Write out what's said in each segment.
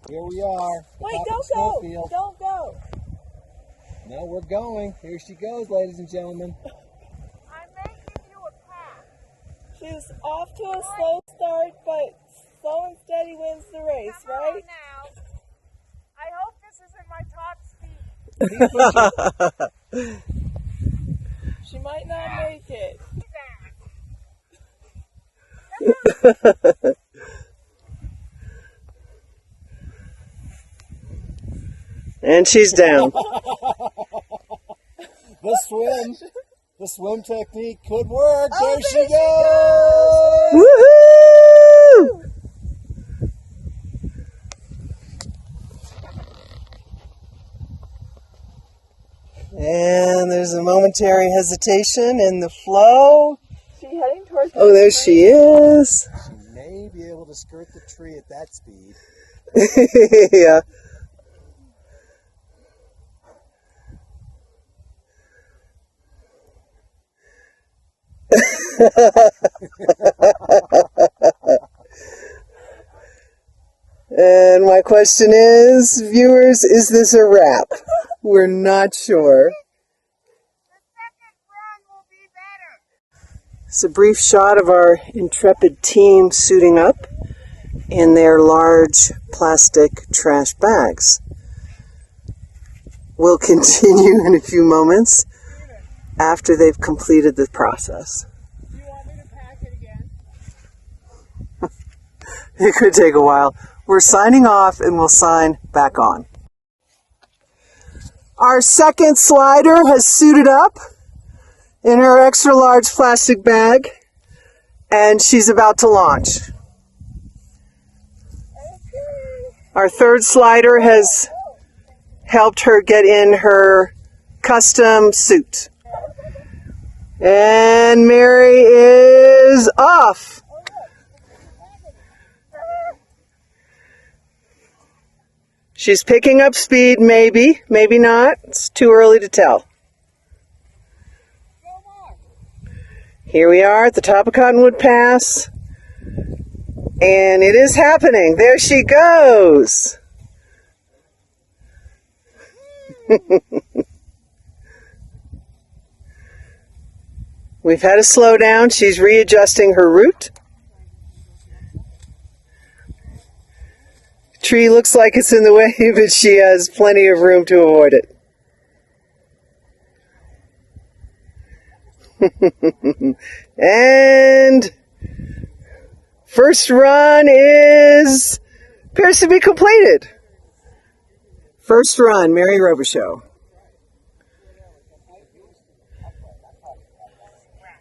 Here we are. Wait, don't go. Don't go. No, we're going. Here she goes, ladies and gentlemen. I may give you a pass. She's off to a slow start, but slow and steady wins the race, Come right? on now. I hope this isn't my top speed. She might not make it. And she's down. The swim technique could work. Oh, there she goes. Woohoo! And there's a momentary hesitation in the flow. She heading towards Oh, there she is. She may be able to skirt the tree at that speed. Yeah. And my question is, viewers, is this a wrap? We're not sure. The second run will be better. It's a brief shot of our intrepid team suiting up in their large plastic trash bags. We'll continue in a few moments after they've completed the process. Do you want me to pack it again? It could take a while. We're signing off and we'll sign back on. Our second slider has suited up in her extra large plastic bag and she's about to launch. Our third slider has helped her get in her custom suit. And Mary is off. She's picking up speed, maybe, maybe not. It's too early to tell. Here we are at the top of Cottonwood Pass. And it is happening. There she goes. We've had a slowdown. She's readjusting her route. Tree looks like it's in the way, but she has plenty of room to avoid it. And first run appears to be completed. First run, Mary Robichaux.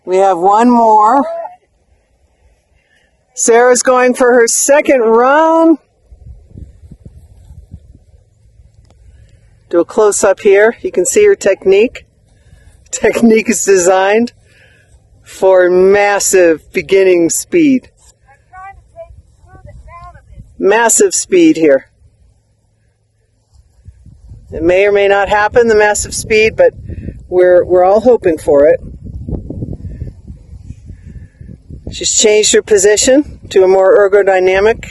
We have one more. Sarah's going for her second run. Do a close-up here. You can see her technique. Technique is designed for massive beginning speed. I'm trying to smooth it down a bit. Massive speed here. It may or may not happen, the massive speed, but we're all hoping for it. She's changed her position to a more ergodynamic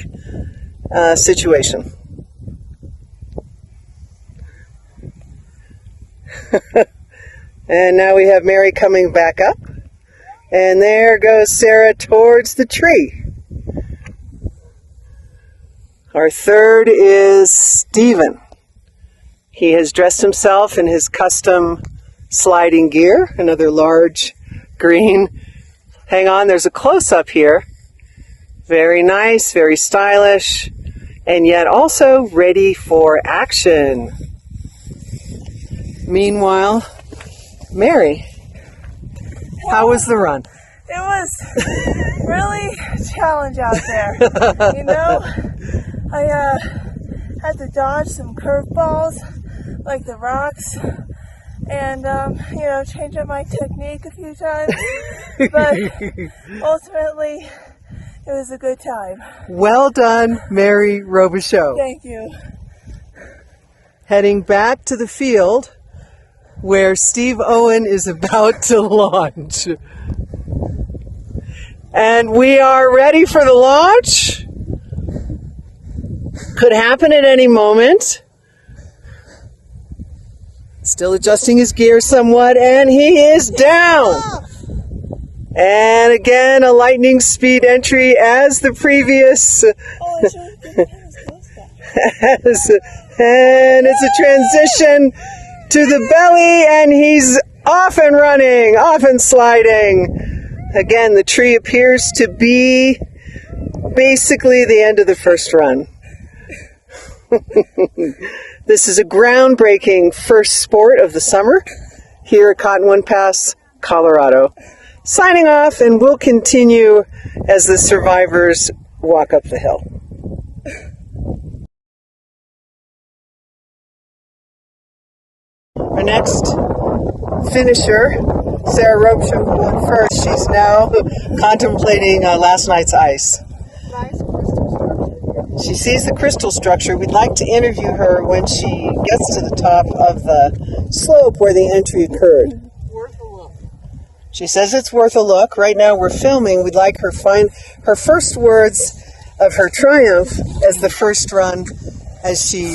situation. And now we have Mary coming back up. And there goes Sarah towards the tree. Our third is Stephen. He has dressed himself in his custom sliding gear, another large green. Hang on, there's a close-up here. Very nice, very stylish, and yet also ready for action. Meanwhile, Mary, how was the run? It was really a challenge out there. You know, I had to dodge some curveballs like the rocks and, you know, change up my technique a few times. But ultimately, it was a good time. Well done, Mary Robichaux. Thank you. Heading back to the field where Steve Owen is about to launch. And we are ready for the launch. Could happen at any moment. Still adjusting his gear somewhat, and he is down. And again, a lightning speed entry as the previous. And it's a transition to the belly, and he's off and running, off and sliding. Again, the tree appears to be basically the end of the first run. This is a groundbreaking first sport of the summer here at Cottonwood Pass, Colorado. Signing off, and we'll continue as the survivors walk up the hill. Our next finisher, Sarah Robichaud, who won first. She's now contemplating last night's ice. She sees the crystal structure. We'd like to interview her when she gets to the top of the slope where the entry occurred. Worth a look. She says it's worth a look. Right now we're filming. We'd like her find her first words of her triumph as the first run, as she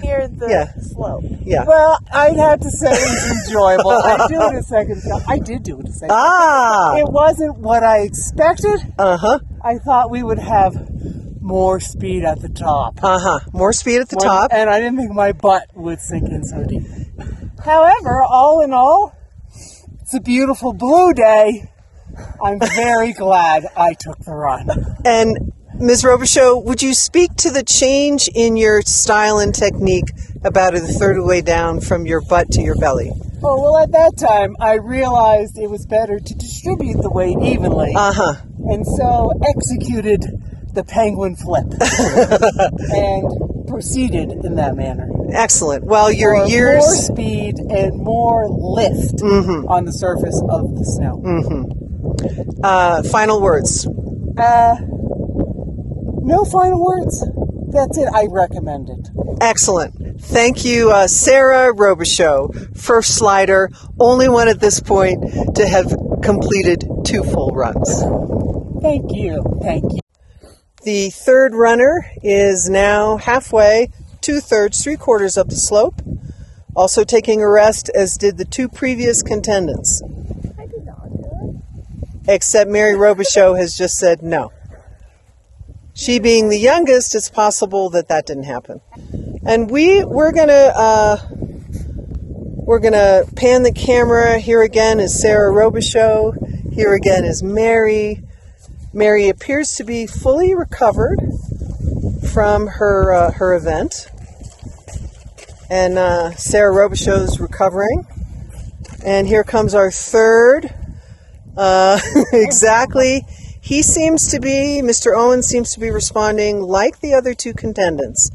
Near the slope. Yeah. Well, I'd have to say it was enjoyable. I do it a second time. I did do it a second time. Ah. It wasn't what I expected. Uh-huh. I thought we would have more speed at the top. Uh-huh. More speed at the top. And I didn't think my butt would sink in so deep. However, all in all, it's a beautiful blue day. I'm very glad I took the run. And Ms. Robichaud, would you speak to the change in your style and technique about a third of the way down from your butt to your belly? Oh, well, at that time, I realized it was better to distribute the weight evenly. Uh-huh. And so executed the penguin flip and proceeded in that manner. Excellent. Well, your For years... more speed and more lift on the surface of the snow. final words. No final words. That's it. I recommend it. Excellent. Thank you, Sarah Robichaud, first slider, only one at this point to have completed 2 full runs. Thank you. Thank you. The third runner is now halfway, 2/3, 3/4 up the slope, also taking a rest, as did the 2 previous contendants. I did not do it. Except Mary Robichaud has just said no. She being the youngest, it's possible that that didn't happen. And we're gonna pan the camera. Here again is Sarah Robichaud. Here again is Mary. Mary appears to be fully recovered from her event, and Sarah Robichaud's recovering. And here comes our third. Exactly. He seems to be, Mr. Owen seems to be responding like the other 2 contendants.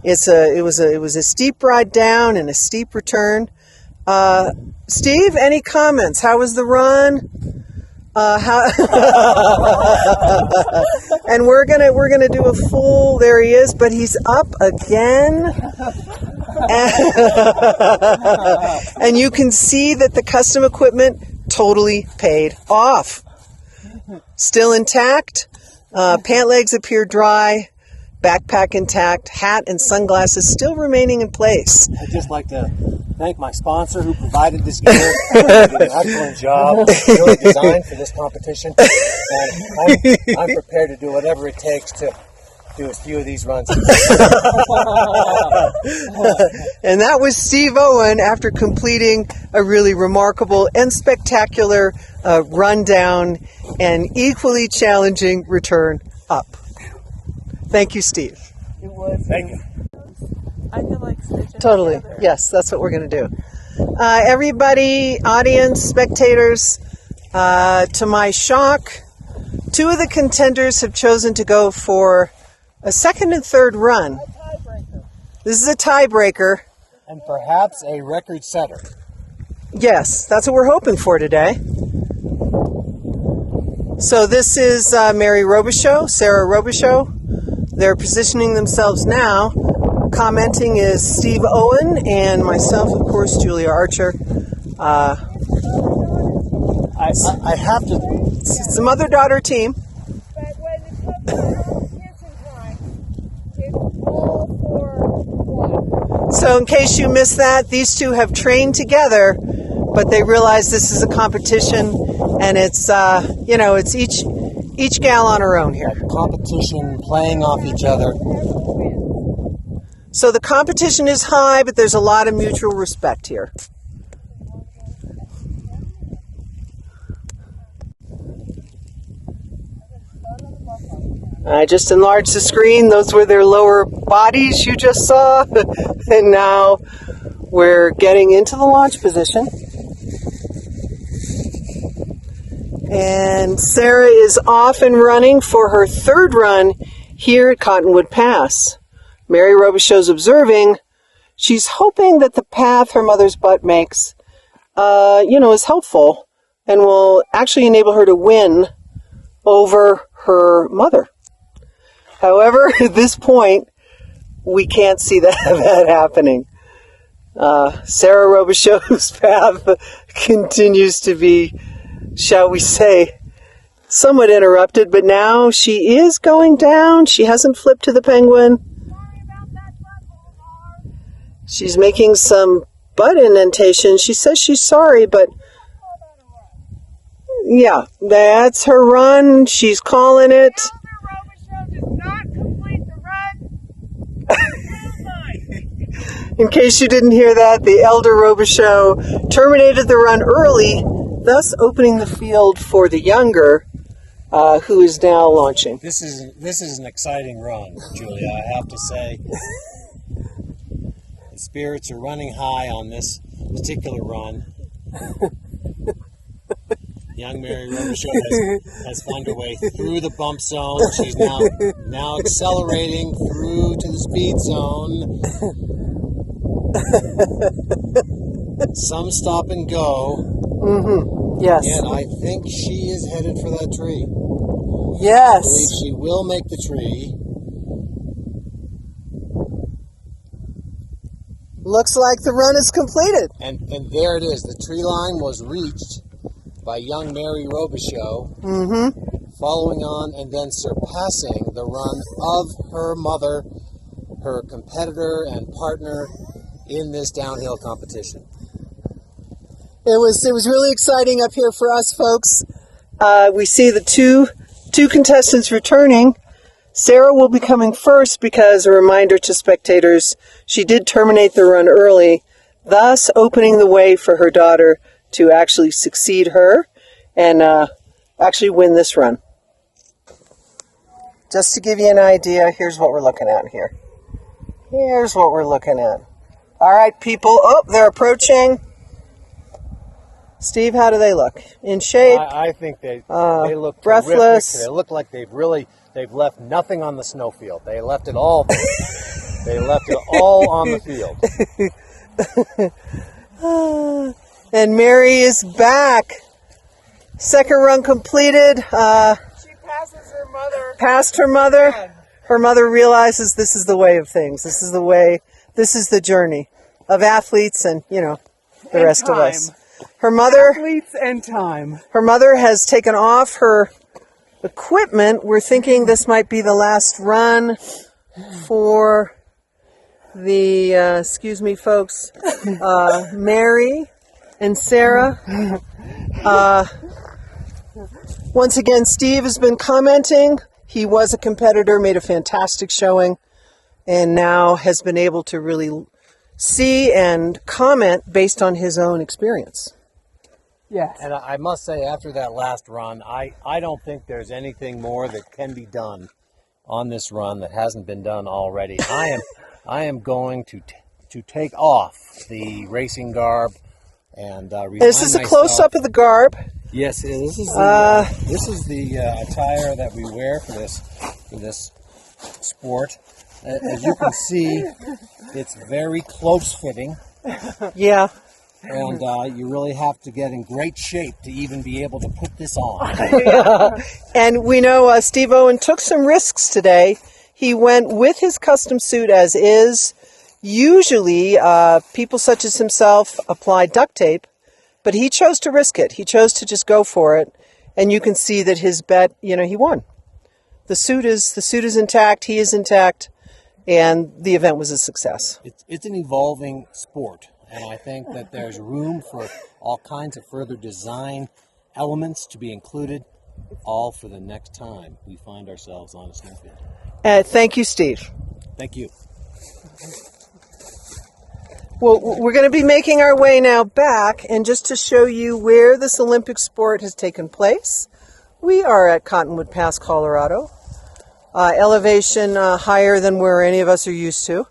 It was a steep ride down and a steep return. Steve, any comments? How was the run? And we're gonna do a full. There he is, but he's up again. And you can see that the custom equipment totally paid off. Still intact. Pant legs appear dry. Backpack intact. Hat and sunglasses still remaining in place. I'd just like to thank my sponsor who provided this gear. They did an excellent job. Really designed for this competition. And I'm prepared to do whatever it takes to do a few of these runs. And that was Steve Owen after completing a really remarkable and spectacular rundown and equally challenging return up. Thank you, Steve. It was. Thank you. I feel like stitching Totally. together. Yes, that's what we're going to do. Everybody, audience, spectators, to my shock, 2 of the contenders have chosen to go for a second and third run. This is a tiebreaker. And perhaps a record setter. Yes, that's what we're hoping for today. So this is Mary Robichaud, Sarah Robichaud. They're positioning themselves now. Commenting is Steve Owen and myself, of course, Julia Archer. I have to. It's a mother-daughter team. But when it comes to kitchen time, it's all So in case you missed that, these two have trained together, but they realize this is a competition, and it's it's each gal on her own here. Competition, playing off each other. So the competition is high, but there's a lot of mutual respect here. I just enlarged the screen. Those were their lower bodies you just saw. And now we're getting into the launch position. And Sarah is off and running for her third run here at Cottonwood Pass. Mary Robichaux's observing. She's hoping that the path her mother's butt makes, is helpful and will actually enable her to win over her mother. However, at this point, we can't see that happening. Sarah Robichaux's path continues to be, shall we say, somewhat interrupted, but now she is going down. She hasn't flipped to the penguin. She's making some butt indentation. She says she's sorry, but yeah, that's her run. She's calling it. In case you didn't hear that, the elder Robichaux terminated the run early, thus opening the field for the younger, who is now launching. This is an exciting run, Julia, I have to say. The spirits are running high on this particular run. Young Mary Robichaux has found her way through the bump zone. She's now accelerating through to the speed zone. Some stop and go. Mm-hmm. Yes. And I think she is headed for that tree. Yes. I believe she will make the tree. Looks like the run is completed. And there it is. The tree line was reached by young Mary Robichaux, following on and then surpassing the run of her mother, her competitor and partner in this downhill competition. It was really exciting up here for us, folks. We see the two contestants returning. Sarah will be coming first because, a reminder to spectators, she did terminate the run early, thus opening the way for her daughter to actually succeed her and actually win this run. Just to give you an idea, here's what we're looking at here. Here's what we're looking at. All right, people. Oh, they're approaching. Steve, how do they look? In shape? I think they look breathless. Terrific. They look like they've left nothing on the snowfield. They left it all. They left it all on the field. And Mary is back. Second run completed. She passes her mother. Past her mother. Her mother realizes this is the way of things. This is the way. This is the journey of athletes and, the rest of us. Her mother. Athletes and time. Her mother has taken off her equipment. We're thinking this might be the last run for the, excuse me, folks, Mary and Sarah. Once again, Steve has been commenting. He was a competitor, made a fantastic showing, and now has been able to really see and comment based on his own experience. Yes. And I must say, after that last run, I don't think there's anything more that can be done on this run that hasn't been done already. I am going to take off the racing garb and Is this a close-up of the garb? Yes, this is the attire that we wear for this sport. As you can see, it's very close-fitting. Yeah. And you really have to get in great shape to even be able to put this on. And we know Steve Owen took some risks today. He went with his custom suit as is. Usually, people such as himself apply duct tape, but he chose to risk it. He chose to just go for it. And you can see that his bet, he won. The suit is intact. He is intact. and the event was a success. It's an evolving sport, and I think that there's room for all kinds of further design elements to be included, all for the next time we find ourselves on a snowfield. Thank you, Steve. Thank you. Well, we're going to be making our way now back, and just to show you where this Olympic sport has taken place, we are at Cottonwood Pass, Colorado. Elevation higher than where any of us are used to.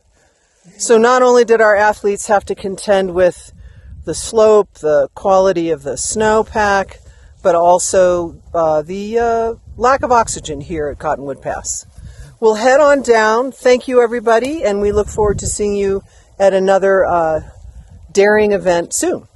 So not only did our athletes have to contend with the slope, the quality of the snowpack, but also the lack of oxygen here at Cottonwood Pass. We'll head on down. Thank you, everybody, and we look forward to seeing you at another daring event soon.